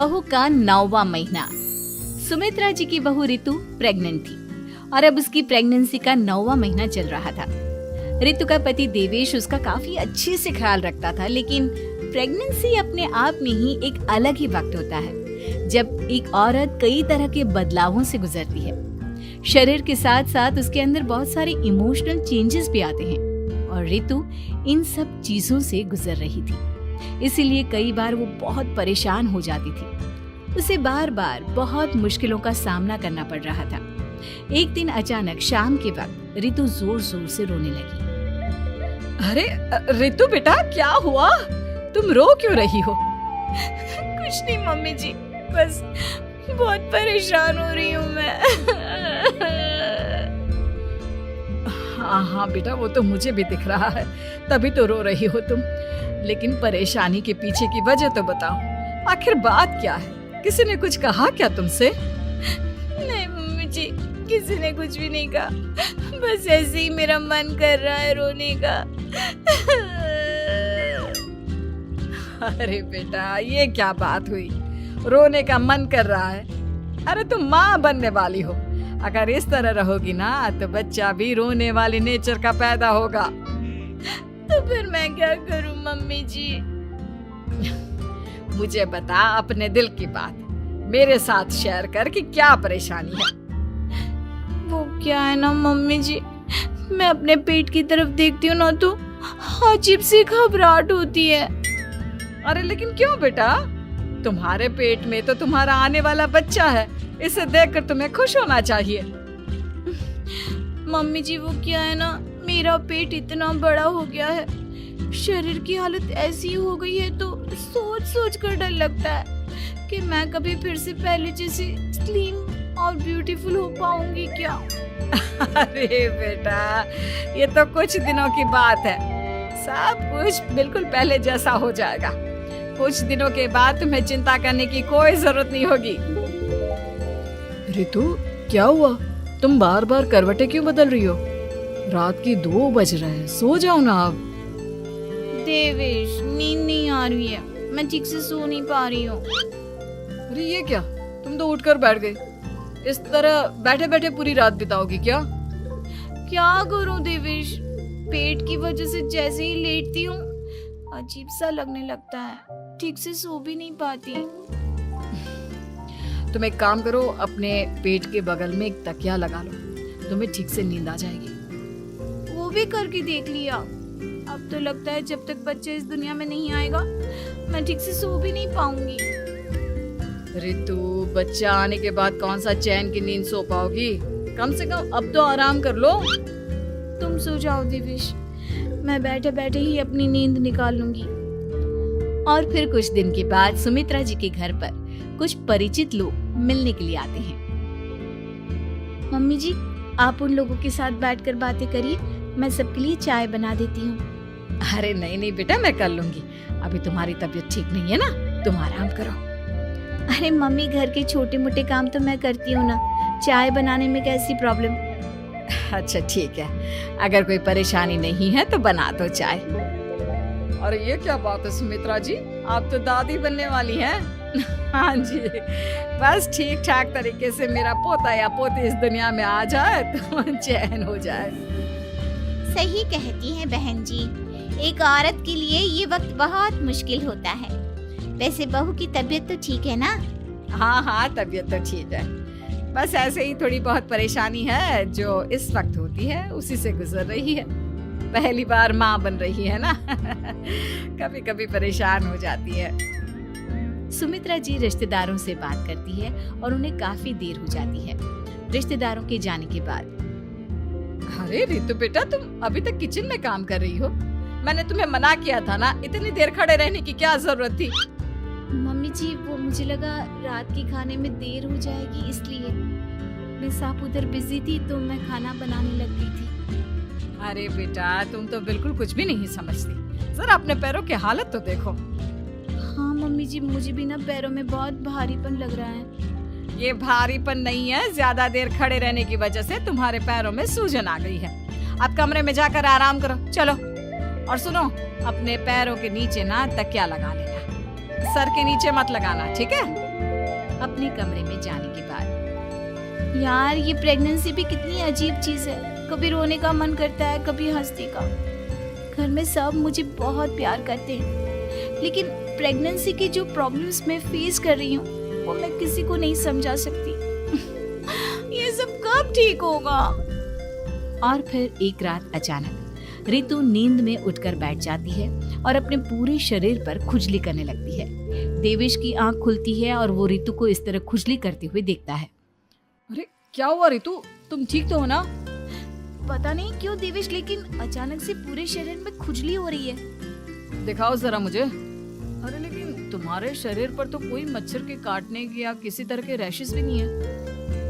बहू का 9वां महीना। सुमित्रा जी की बहू ऋतु प्रेग्नेंट थी और अब उसकी प्रेगनेंसी का 9वां महीना चल रहा था। ऋतु का पति देवेश उसका काफी अच्छे से ख्याल रखता था, लेकिन प्रेगनेंसी अपने आप में ही एक अलग ही वक्त होता है जब एक औरत कई तरह के बदलावों से गुजरती है। शरीर के साथ साथ उसके अंदर बहुत सारे इमोशनल चेंजेस भी आते हैं और ऋतु इन सब चीजों से गुजर रही थी। इसीलिए कई बार वो बहुत परेशान हो जाती थी। उसे बार बार बहुत मुश्किलों का सामना करना पड़ रहा था। एक दिन अचानक शाम के वक्त ऋतु जोर जोर से रोने लगी। अरे ऋतु बेटा, क्या हुआ? तुम रो क्यों रही हो? कुछ नहीं मम्मी जी, बस बहुत परेशान हो रही हूँ मैं। हाँ बेटा, वो तो मुझे भी दिख रहा है, तभी तो रो रही हो तुम। लेकिन परेशानी के पीछे की वजह तो बताओ, आखिर बात क्या है? किसी ने कुछ कहा क्या तुमसे? नहीं मम्मी जी, किसी ने कुछ भी नहीं कहा, बस ऐसे ही मेरा मन कर रहा है रोने का। अरे बेटा, ये क्या बात हुई? रोने का मन कर रहा है? अरे तुम माँ बनने वाली हो, अगर इस तरह रहोगी ना तो बच्चा भी रोने वाले नेचर का पैदा होगा। तो फिर मैं क्या करूं मम्मी जी? मुझे बता अपने दिल की बात, मेरे साथ शेयर कर कि क्या परेशानी है। वो क्या है ना मम्मी जी, मैं अपने पेट की तरफ देखती हूँ ना तो अजीब सी घबराहट होती है। अरे लेकिन क्यों बेटा? तुम्हारे पेट में तो तुम्हारा आने वाला बच्चा है, इसे देखकर तुम्हें खुश होना चाहिए। मम्मी जी वो क्या है ना, मेरा पेट इतना बड़ा हो गया है, शरीर की हालत ऐसी हो गई है तो सोच सोच कर डर लगता है कि मैं कभी फिर से पहले जैसी स्लिम और ब्यूटीफुल हो पाऊंगी क्या? अरे बेटा, ये तो कुछ दिनों की बात है, सब कुछ बिल्कुल पहले जैसा हो जाएगा। कुछ दिनों के बाद तुम्हें चिंता करने की कोई जरूरत नहीं होगी। ऋतु, क्या हुआ? तुम बार बार करवटें क्यों बदल रही हो? रात की 2 बज रहे हैं, सो जाओ ना अब। देवेश, नींद नहीं आ रही है, मैं ठीक से सो नहीं पा रही हूँ। अरे ये क्या, तुम तो उठकर बैठ गई। इस तरह बैठे बैठे पूरी रात बिताओगी क्या? क्या करूं देवेश, पेट की वजह से जैसे ही लेटती हूँ अजीब सा लगने लगता है, ठीक से सो भी नहीं पाती। तुम एक काम करो, अपने पेट के बगल में एक तकिया लगा लो, तुम्हें ठीक से नींद आ जाएगी। वो भी करके देख लिया, अब तो लगता है जब तक बच्चा इस दुनिया में नहीं आएगा मैं ठीक से सो भी नहीं पाऊंगी। ऋतु, बच्चा आने के बाद कौन सा चैन की नींद सो पाओगी? कम से कम अब तो आराम कर लो। तुम सो जाओ देवेश, मैं बैठे बैठे ही अपनी नींद निकाल लूंगी। और फिर कुछ दिन के बाद सुमित्रा जी के घर पर कुछ परिचित लोग मिलने के लिए आते हैं। मम्मी जी, आप उन लोगों के साथ बैठकर बातें करिए, मैं सबके लिए चाय बना देती हूँ। अरे नहीं नहीं बेटा, मैं कर लूंगी, अभी तुम्हारी तबीयत ठीक नहीं है ना, तुम आराम करो। अरे मम्मी, घर के छोटे मोटे काम तो मैं करती हूँ ना, चाय बनाने में कैसी प्रॉब्लम? अच्छा ठीक है, अगर कोई परेशानी नहीं है तो बना दो चाय। अरे ये क्या बात है सुमित्रा जी, आप तो दादी बनने वाली हैं। हाँ जी, बस ठीक ठाक तरीके से मेरा पोता या पोती इस दुनिया में आ जाए तो चैन हो जाए। सही कहती हैं बहन जी, एक औरत के लिए ये वक्त बहुत मुश्किल होता है। वैसे बहू की तबीयत तो ठीक है ना? हाँ हाँ, तबीयत तो ठीक है, बस ऐसे ही थोड़ी बहुत परेशानी है जो इस वक्त होती है, उसी से गुजर रही है। पहली बार माँ बन रही है ना, कभी कभी परेशान हो जाती है। सुमित्रा जी रिश्तेदारों से बात करती है और उन्हें काफी देर हो जाती है। रिश्तेदारों के जाने के बाद, अरे ऋतु बेटा, तुम अभी तक किचन में काम कर रही हो? मैंने तुम्हें मना किया था ना, इतनी देर खड़े रहने की क्या जरूरत थी? मम्मी जी, वो मुझे लगा रात के खाने में देर हो जाएगी, इसलिए मिस आप उधर बिजी थी तो मैं खाना बनाने लग गई थी। अरे बेटा, तुम तो बिल्कुल कुछ भी नहीं समझती, जरा अपने पैरों की हालत तो देखो। हाँ मम्मी जी, मुझे भी ना पैरों में बहुत भारीपन लग रहा है। ये भारीपन नहीं है, ज्यादा देर खड़े रहने की वजह से तुम्हारे पैरों में सूजन आ गई है। अब कमरे में जाकर आराम करो, चलो। और सुनो, अपने पैरों के नीचे ना तकिया लगा लेना, सर के नीचे मत लगाना, ठीक है? अपने कमरे में जाने के बाद। यार ये प्रेगनेंसी भी कितनी अजीब चीज है, कभी रोने का मन करता है, कभी हंसने का। घर में सब मुझे बहुत प्यार करते हैं, लेकिन प्रेगनेंसी की जो प्रॉब्लम्स मैं फेस कर रही हूँ वो मैं किसी को नहीं समझा सकती। ये सब कब ठीक होगा? और फिर एक रात अचानक रितु नींद में उठकर बैठ जाती है और अपने पूरे शरीर पर खुजली करने लगती है। देवेश की आंख खुलती है और वो रितु को इस तरह खुजली करते हुए देखता है। अरे क्या हुआ रितु, तुम ठीक तो हो ना? पता नहीं क्यों देवेश, लेकिन अचानक से पूरे शरीर में खुजली हो रही है। दिखाओ जरा मुझे। अरे लेकिन तुम्हारे शरीर पर तो कोई मच्छर के काटने की या किसी तरह के रैशेस भी नहीं है,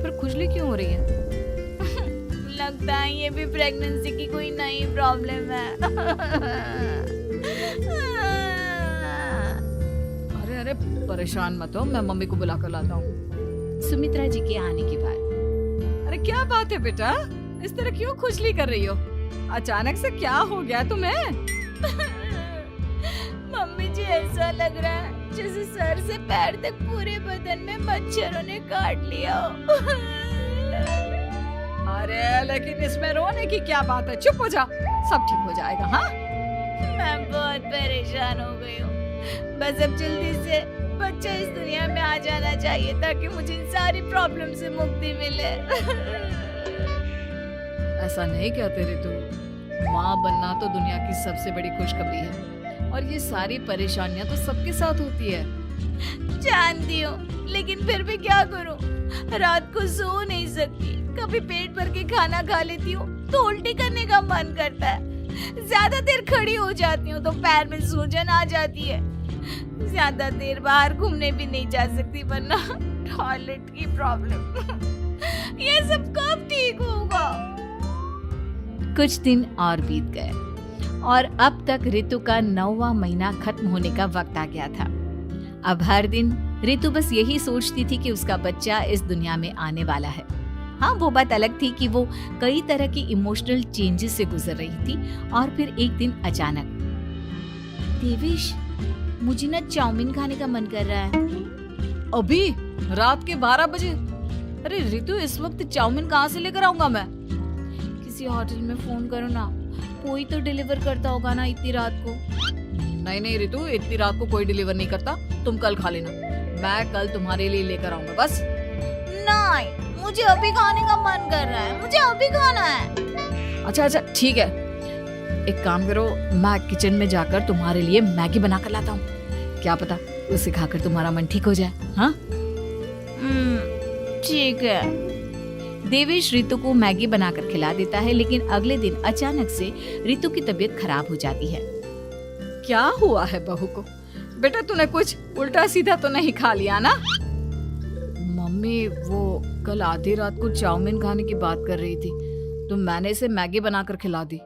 फिर खुजली क्यों हो रही है? लगता है ये भी प्रेगनेंसी की कोई नई प्रॉब्लम है। अरे अरे परेशान मत हो, मैं मम्मी को बुला कर लाता हूँ। सुमित्रा जी के आने के बाद। अरे क्या बात है बेटा, इस तरह क्यों खुजली कर रही हो? अचानक से क्या हो गया तुम्हें? मम्मी जी ऐसा लग रहा है जैसे सर से पैर तक पूरे बदन में मच्छरों ने काट लिया हो। अरे लेकिन इसमें रोने की क्या बात है, चुप हो जा, सब ठीक हो जाएगा। हाँ मैं बहुत परेशान हो गई हूँ, बस अब जल्दी से बच्चा इस दुनिया में आ जाना चाहिए ताकि मुझे इन सारी प्रॉब्लम से मुक्ति मिले। ऐसा नहीं कहते रितु, माँ बनना तो दुनिया की सबसे बड़ी खुशखबरी है और ये सारी परेशानियाँ तो सबके साथ होती है। जानती हूँ, लेकिन फिर भी क्या करूँ, रात को सो नहीं सकती। कभी पेट भर के खाना खा लेती हूँ तो उल्टी करने का मन करता है। ज्यादा देर खड़ी हो जाती हूँ तो पैर में सूजन आ जाती है। ज्यादा देर बाहर घूमने भी नहीं जा सकती वरना टॉयलेट की प्रॉब्लम। ये सब कब ठीक होगा? कुछ दिन और बीत गए और अब तक रितु का 9वां महीना खत्म होने का वक्त आ गया था। अब हर दिन रितु बस यही सोचती थी कि उसका बच्चा इस दुनिया में आने वाला है। हाँ, वो बात अलग थी कि वो कई तरह की इमोशनल चेंजेस से गुजर रही थी और फिर एक दिन अचानक, देवेश मुझे ना चाउमीन खाने का मन कर रहा है। अभी रात के 12 बजे? अरे रितु, इस वक्त चाउमीन कहाँ से लेकर आऊंगा मैं? किसी होटल में फोन करो ना, कोई तो डिलीवर करता होगा ना इतनी रात को। नहीं नहीं रितु, इतनी रात को कोई डिलीवर नहीं करता, तुम कल खा लेना, मैं कल तुम्हारे लिए लेकर आऊंगा। बस नहीं, मुझे अभी खाने का मन कर रहा है, मुझे अभी खाना है। अच्छा अच्छा ठीक है, एक काम करो, मैं किचन में जाकर तुम्हारे लिए मैगी बना कर लाता हूँ, क्या पता उसे खाकर तुम्हारा मन ठीक हो जाए। हाँ ठीक है। देवेश रितु को मैगी बनाकर खिला देता है, लेकिन अगले दिन अचानक से रितु की तबीयत खराब हो जाती है। क्या हुआ है बहू को? बेटा तूने कुछ उल्टा सीधा तो नहीं खा लिया ना? मम्मी वो कल आधी रात को चाउमीन खाने की बात कर रही थी तो मैंने इसे मैगी बनाकर खिला दी।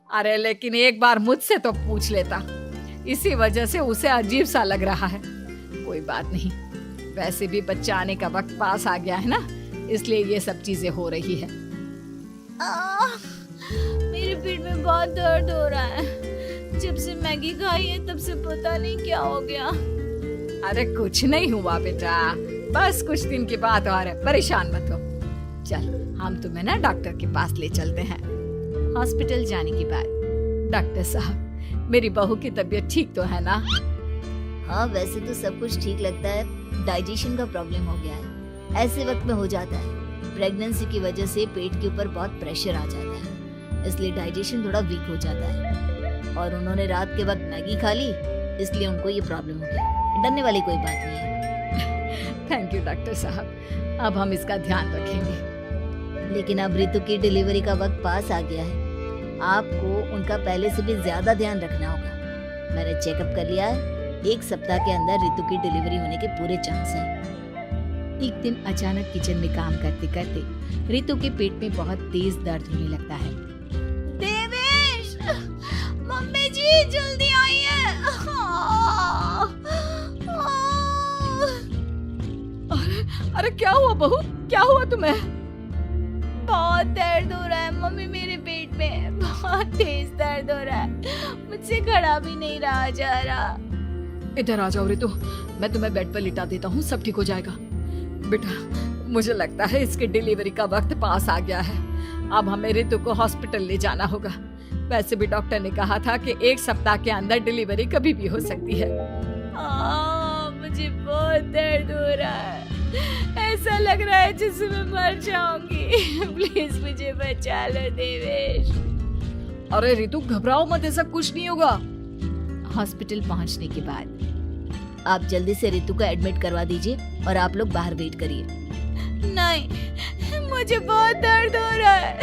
अरे लेकिन एक बार मुझसे तो पूछ लेता, इसी वजह से उसे अजीब सा लग रहा है। कोई बात नहीं, वैसे भी बच्चा आने का वक्त पास आ गया है ना, इसलिए ये सब चीजें हो रही है। मेरे पेट में बहुत दर्द हो रहा है, जब से मैगी खाई है तब से पता नहीं क्या हो गया। अरे कुछ नहीं हुआ बेटा, बस कुछ दिन की बात और है, परेशान मत हो। चल हम तुम्हें ना डॉक्टर के पास ले चलते हैं। हॉस्पिटल जाने के बाद, डॉक्टर साहब मेरी बहू की तबीयत ठीक तो है ना? हाँ वैसे तो सब कुछ ठीक लगता है, डाइजेशन का प्रॉब्लम हो गया है, ऐसे वक्त में हो जाता है। प्रेगनेंसी की वजह से पेट के ऊपर बहुत प्रेशर आ जाता है, इसलिए डाइजेशन थोड़ा वीक हो जाता है। और उन्होंने रात के वक्त मैगी खा ली, इसलिए उनको ये प्रॉब्लम हो गया। डरने वाली कोई बात नहीं है। थैंक यू डॉक्टर साहब, अब हम इसका ध्यान रखेंगे। लेकिन अब रितु की डिलीवरी का वक्त पास आ गया है, आपको उनका पहले से भी ज्यादा ध्यान रखना होगा। मैंने चेकअप कर लिया है, 1 सप्ताह के अंदर रितु की डिलीवरी होने के पूरे चांस हैं। एक दिन अचानक किचन में काम करते करते रितु के पेट में बहुत तेज दर्द होने लगता है। देवेश, मम्मी जी जल्दी आइए। अरे क्या हुआ बहू, क्या हुआ तुम्हें? बहुत दर्द हो रहा है मम्मी, मेरे पेट में बहुत तेज दर्द हो रहा है, मुझसे खड़ा भी नहीं रहा जा रहा। इधर आ जाओ रितु, मैं तुम्हें बेड पर लिटा देता हूँ, सब ठीक हो जाएगा। बेटा, मुझे लगता है इसकी डिलीवरी का वक्त पास आ गया है। अब हमें रितु को हॉस्पिटल ले जाना होगा। वैसे भी डॉक्टर ने कहा था कि 1 सप्ताह के अंदर डिलीवरी कभी भी हो सकती है। मुझे बहुत दर्द हो रहा है, ऐसा लग रहा है जैसे मैं मर जाऊंगी। प्लीज मुझे बचा लो देवेश। अरे रितु, घबराओ मत, ऐसा कुछ नहीं होगा। हॉस्पिटल पहुंचने के बाद आप जल्दी से रितु को एडमिट करवा दीजिए और आप लोग बाहर वेट करिए। नहीं, मुझे बहुत दर्द हो रहा है।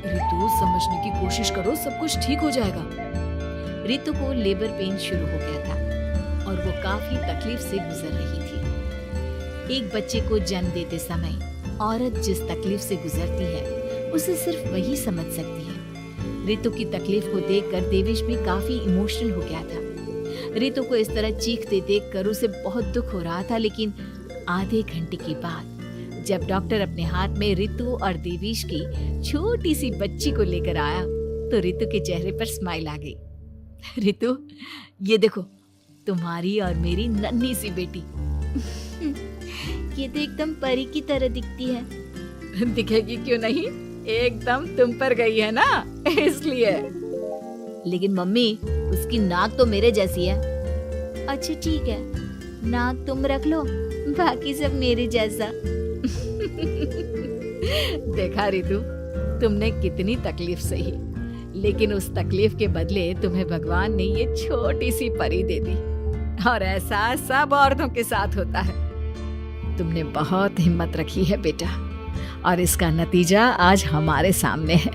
रितु, समझने की कोशिश करो, सब कुछ ठीक हो जाएगा। रितु को लेबर पेन शुरू हो गया था और वो काफी तकलीफ से गुजर रही थी। एक बच्चे को जन्म देते समय औरत जिस तकलीफ से गुजरती है उसे सिर्फ वही समझ सकती है। रितु की तकलीफ को देखकर देवेश भी काफी इमोशनल हो गया था। रितु को इस तरह चीखते देखकर उसे बहुत दुख हो रहा था, लेकिन आधे घंटे के बाद जब डॉक्टर अपने हाथ में रितु और देवेश की छोटी सी बच्ची को लेकर आया तो रितु के चेहरे पर स्माइल आ गई। रितु, ये देखो, तुम्हारी और मेरी नन्ही सी बेटी। ये तो एकदम परी की तरह दिखती है। दिखेगी क्यों नहीं, एकदम तुम पर गई है ना, इसलिए। लेकिन मम्मी, उसकी नाक तो मेरे जैसी है। अच्छा ठीक है, नाक तुम रख लो, बाकी सब मेरे जैसा। देखा रितु, तुमने कितनी तकलीफ सही, लेकिन उस तकलीफ के बदले तुम्हें भगवान ने ये छोटी सी परी दे दी। और ऐसा सब औरतों के साथ होता है। तुमने बहुत हिम्मत रखी है बेटा, और इसका नतीजा आज हमारे सामने है।